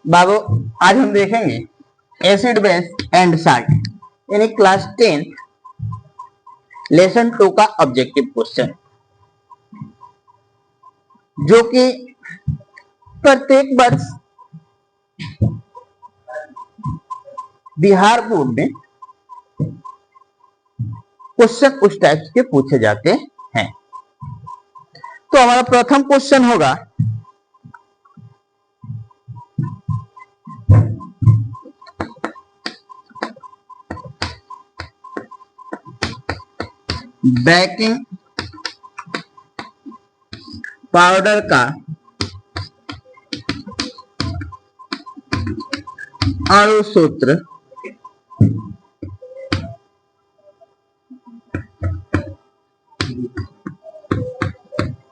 बाबू आज हम देखेंगे एसिड बेस एंड साल्ट यानी क्लास 10 लेसन 2 का ऑब्जेक्टिव क्वेश्चन, जो कि प्रत्येक वर्ष बिहार बोर्ड में क्वेश्चन उस टाइप के पूछे जाते हैं। तो हमारा प्रथम क्वेश्चन होगा बेकिंग पाउडर का अणु सूत्र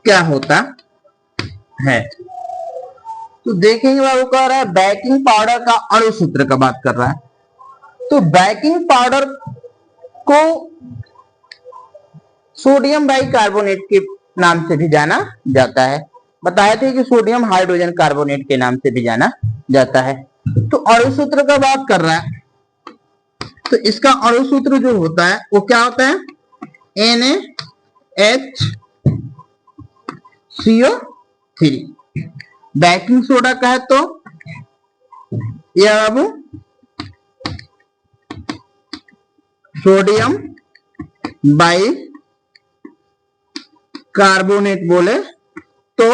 क्या होता है। तो देखेंगे बाबू कह रहा है बेकिंग पाउडर का अणु सूत्र का बात कर रहा है। तो बेकिंग पाउडर को सोडियम बाइकार्बोनेट के नाम से भी जाना जाता है। बताए थे कि सोडियम हाइड्रोजन कार्बोनेट के नाम से भी जाना जाता है। तो अणु सूत्र का बात कर रहा है, तो इसका अणु सूत्र जो होता है वो क्या होता है, NaHCO3। बेकिंग सोडा का है तो यह बाबू सोडियम बाइकार्बोनेट बोले तो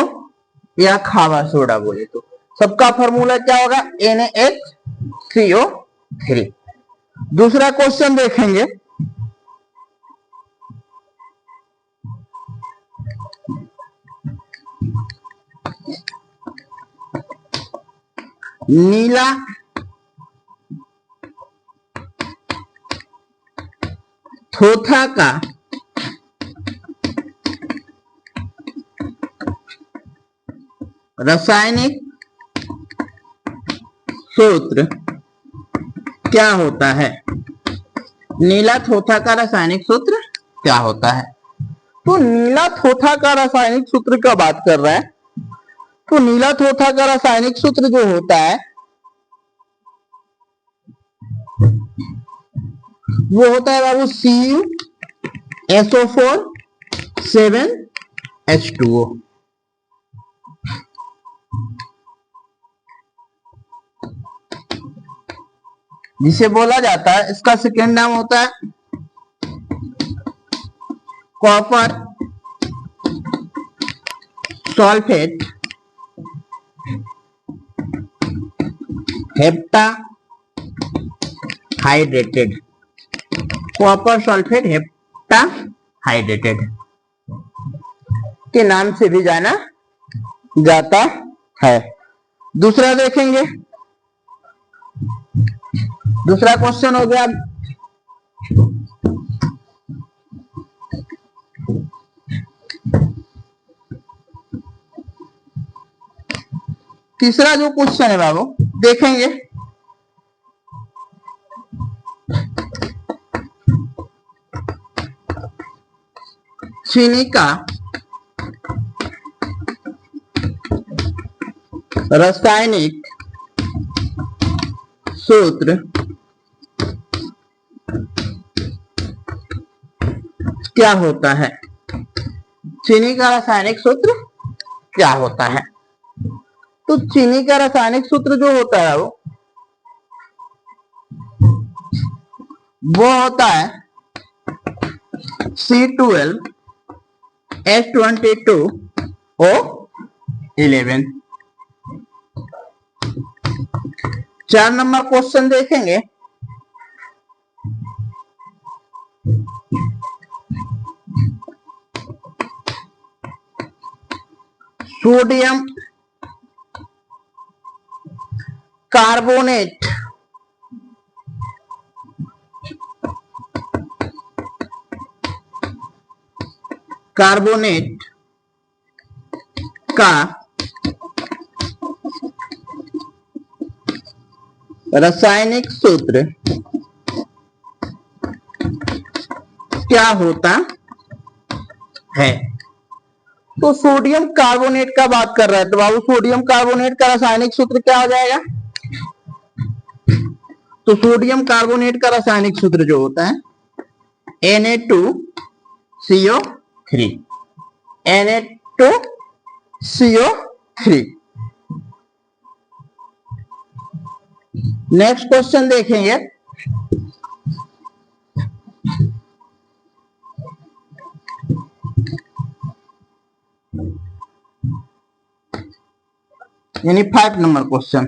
या खावा सोडा बोले तो सबका फॉर्मूला क्या होगा, NaHCO3। दूसरा क्वेश्चन देखेंगे, नीला थोथा का रासायनिक सूत्र क्या होता है। नीला थोथा का रासायनिक सूत्र क्या होता है। तो नीला थोथा का रासायनिक सूत्र का बात कर रहा है। तो नीला थोथा का रासायनिक सूत्र जो होता है वो होता है बाबू CuSO4 7H2O। जिसे बोला जाता है, इसका सेकेंड नाम होता है copper sulphate hepta hydrated. Copper sulphate hepta hydrated के नाम से भी जाना जाता है। दूसरा देखेंगे, दूसरा क्वेश्चन हो गया तीसरा जो क्वेश्चन है बाबू देखेंगे, चीनी का रासायनिक सूत्र क्या होता है। चीनी का रासायनिक सूत्र क्या होता है। तो चीनी का रासायनिक सूत्र जो होता है वो होता है C12H22O11। 4 नंबर क्वेश्चन देखेंगे, सोडियम कार्बोनेट का रासायनिक सूत्र क्या होता है। तो सोडियम कार्बोनेट का बात कर रहा है, तो बाबू सोडियम कार्बोनेट का रासायनिक सूत्र क्या हो जाएगा, तो सोडियम कार्बोनेट का रासायनिक सूत्र जो होता है Na2CO3, Na2CO3। नेक्स्ट क्वेश्चन देखेंगे, यानी 5 नंबर क्वेश्चन।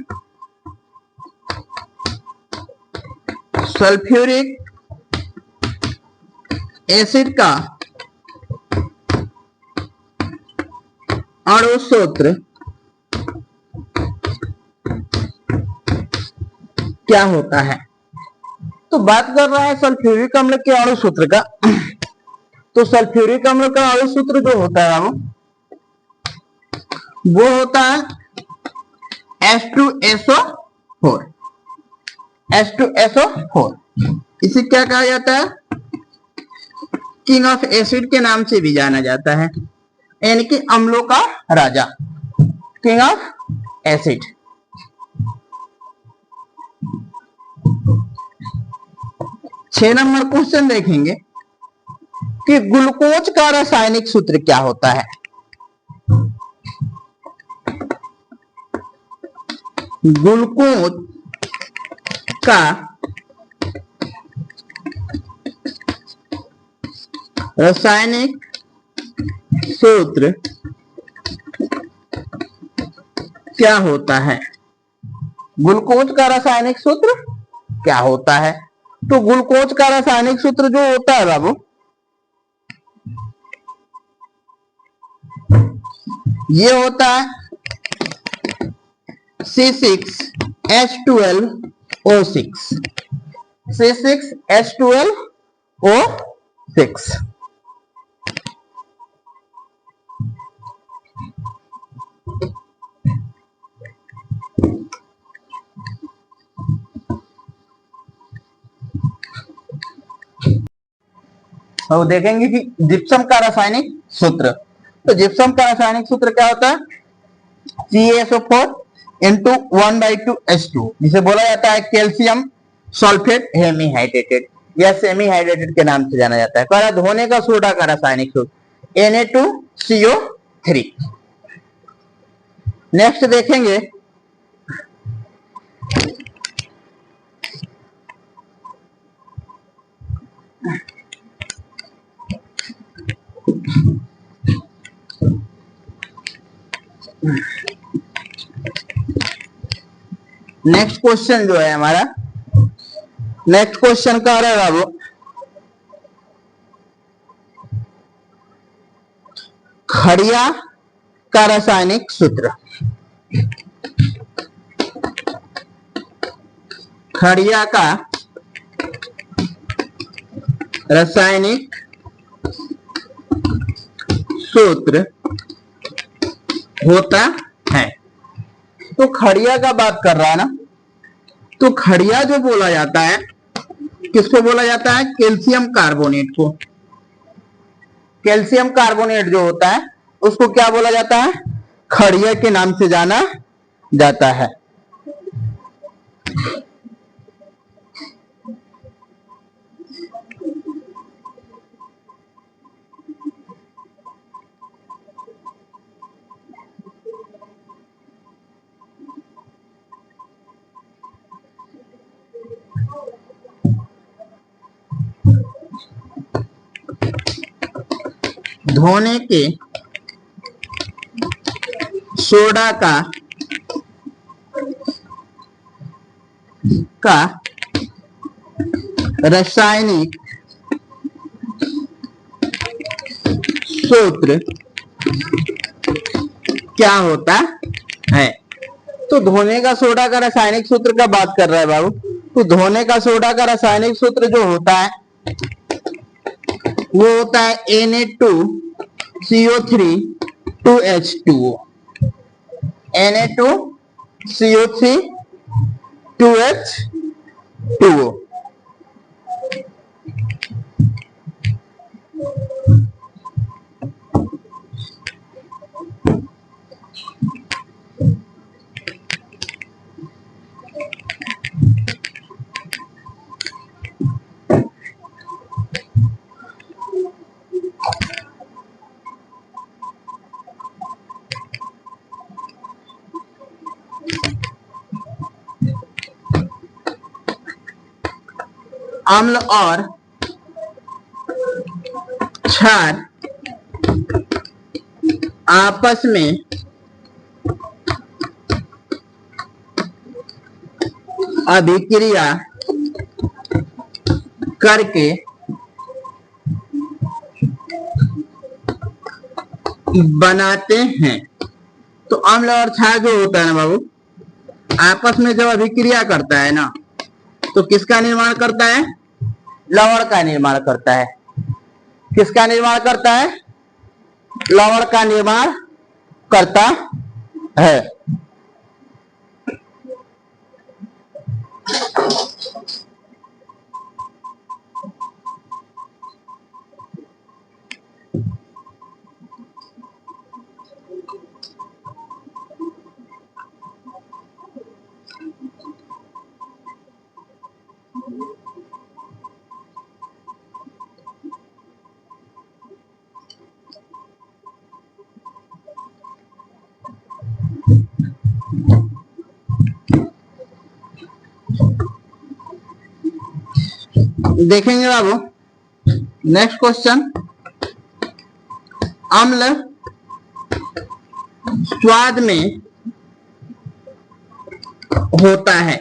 सल्फ्यूरिक एसिड का अणु सूत्र क्या होता है? तो बात कर रहा है सल्फ्यूरिक अम्ल के अणु सूत्र का। तो सल्फ्यूरिक अम्ल का अणु सूत्र जो होता है वो होता है H2SO4। H2SO4 इसे क्या कहा जाता है? किंग ऑफ एसिड के नाम से भी जाना जाता है, यानी कि अम्लों का राजा, किंग ऑफ एसिड। छह नंबर क्वेश्चन देखेंगे कि ग्लूकोज का रासायनिक सूत्र क्या होता है? ग्लूकोज का रासायनिक सूत्र क्या होता है? ग्लूकोज का रासायनिक सूत्र क्या होता है? तो ग्लूकोज का रासायनिक सूत्र जो होता है बाबू, ये होता है C6H12O6। C6H12O6। तो देखेंगे कि जिप्सम का रासायनिक सूत्र। तो जिप्सम का रासायनिक सूत्र क्या होता है? CaSO4 × 1/2H2, जिसे बोला जाता है कैल्शियम सल्फेट हेमीहाइड्रेटेड या सेमी हाइड्रेटेड के नाम से जाना जाता है। कह धोने का सोडा का रासायनिक सूत्र Na2CO3। नेक्स्ट देखेंगे नेक्स्ट क्वेश्चन जो है हमारा, नेक्स्ट क्वेश्चन कह रहा है बाबू, खड़िया का रासायनिक सूत्र। खड़िया का रासायनिक सूत्र होता है। तो खड़िया का बात कर रहा है ना, तो खड़िया जो बोला जाता है, किसको बोला जाता है? कैल्शियम कार्बोनेट को। कैल्शियम कार्बोनेट जो होता है उसको क्या बोला जाता है? खड़िया के नाम से जाना जाता है। धोने के सोडा का रासायनिक सूत्र क्या होता है? तो धोने का सोडा का रासायनिक सूत्र का बात कर रहा है बाबू। तो धोने का सोडा का रासायनिक सूत्र जो होता है वो होता है Na2CO3 2H2O। Na2CO3 2H2O। अम्ल और क्षार आपस में अभिक्रिया करके बनाते हैं। तो अम्ल और क्षार जो होता है ना बाबू, आपस में जब अभिक्रिया करता है ना, तो किसका निर्माण करता है? लवण का निर्माण करता है। किसका निर्माण करता है? लवण का निर्माण करता है। देखेंगे बाबू नेक्स्ट क्वेश्चन। अम्ल स्वाद में होता है।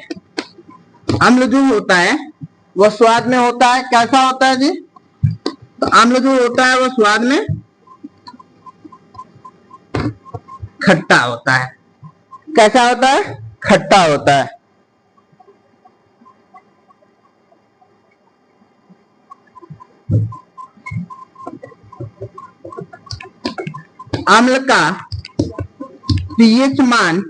अम्ल जो होता है वह स्वाद में होता है। कैसा होता है जी? तो अम्ल जो होता है वह स्वाद में खट्टा होता है। कैसा होता है? खट्टा होता है। अम्ल का पीएच मान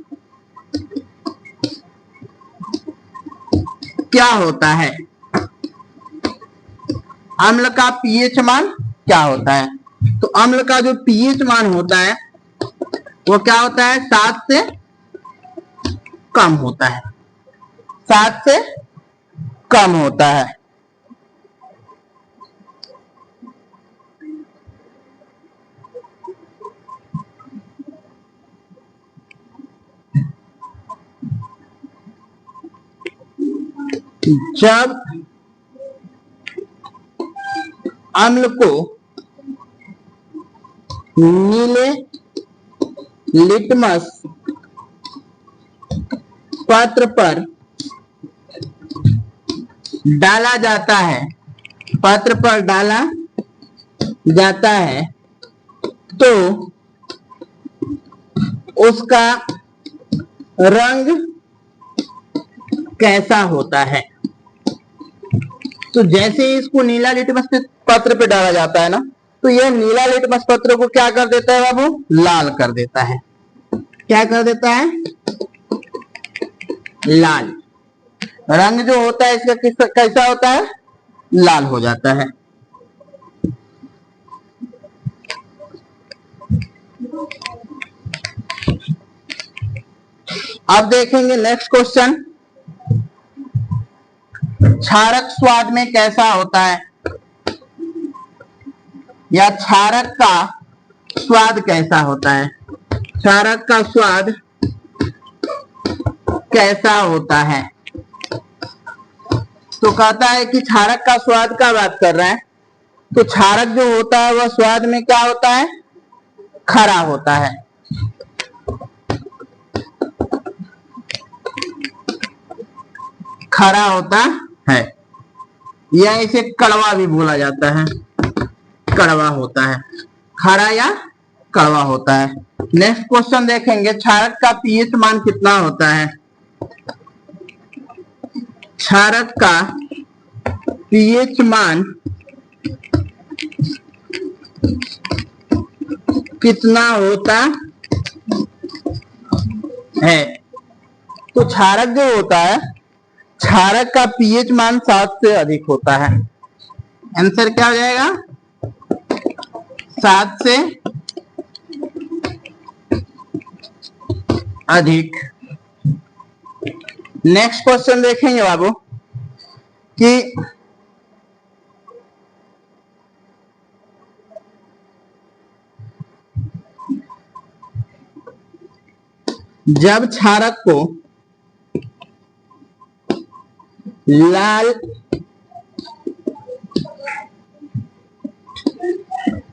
क्या होता है? अम्ल का पीएच मान क्या होता है? तो अम्ल का जो पीएच मान होता है वो क्या होता है? 7 से कम होता है। 7 से कम होता है। जब अम्ल को नीले लिटमस पत्र पर डाला जाता है, पत्र पर डाला जाता है, तो उसका रंग कैसा होता है? तो जैसे ही इसको नीला लिटमस पत्र पे डाला जाता है ना, तो यह नीला लिटमस पत्र को क्या कर देता है बाबू? लाल कर देता है। क्या कर देता है? लाल। रंग जो होता है इसका कैसा होता है? लाल हो जाता है। अब देखेंगे नेक्स्ट क्वेश्चन। क्षारक स्वाद में कैसा होता है, या क्षारक का स्वाद कैसा होता है? क्षारक का स्वाद कैसा होता है? तो कहता है कि क्षारक का स्वाद का बात कर रहा है। तो क्षारक जो होता है वह स्वाद में क्या होता है? खरा होता है। खरा होता है, या इसे कड़वा भी बोला जाता है। कड़वा होता है। खरा या कड़वा होता है। नेक्स्ट क्वेश्चन देखेंगे। क्षारक का पीएच मान कितना होता है? क्षारक का पीएच मान कितना होता है? तो क्षारक जो होता है, क्षारक का पीएच मान 7 से अधिक होता है। आंसर क्या हो जाएगा? 7 से अधिक। नेक्स्ट क्वेश्चन देखेंगे बाबू कि जब क्षारक को लाल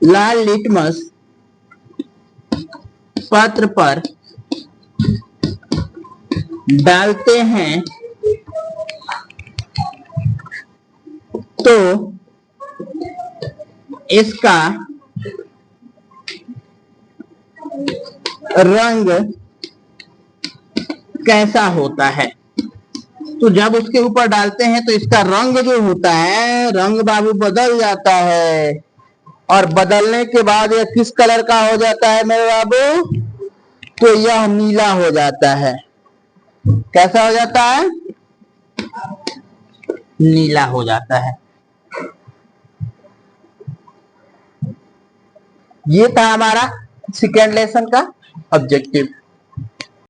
लाल लिटमस पत्र पर डालते हैं तो इसका रंग कैसा होता है। तो जब उसके ऊपर डालते हैं तो इसका रंग जो होता है, रंग बाबू बदल जाता है, और बदलने के बाद यह किस कलर का हो जाता है मेरे बाबू? तो यह नीला हो जाता है। कैसा हो जाता है? नीला हो जाता है। ये था हमारा सेकेंड लेसन का ऑब्जेक्टिव।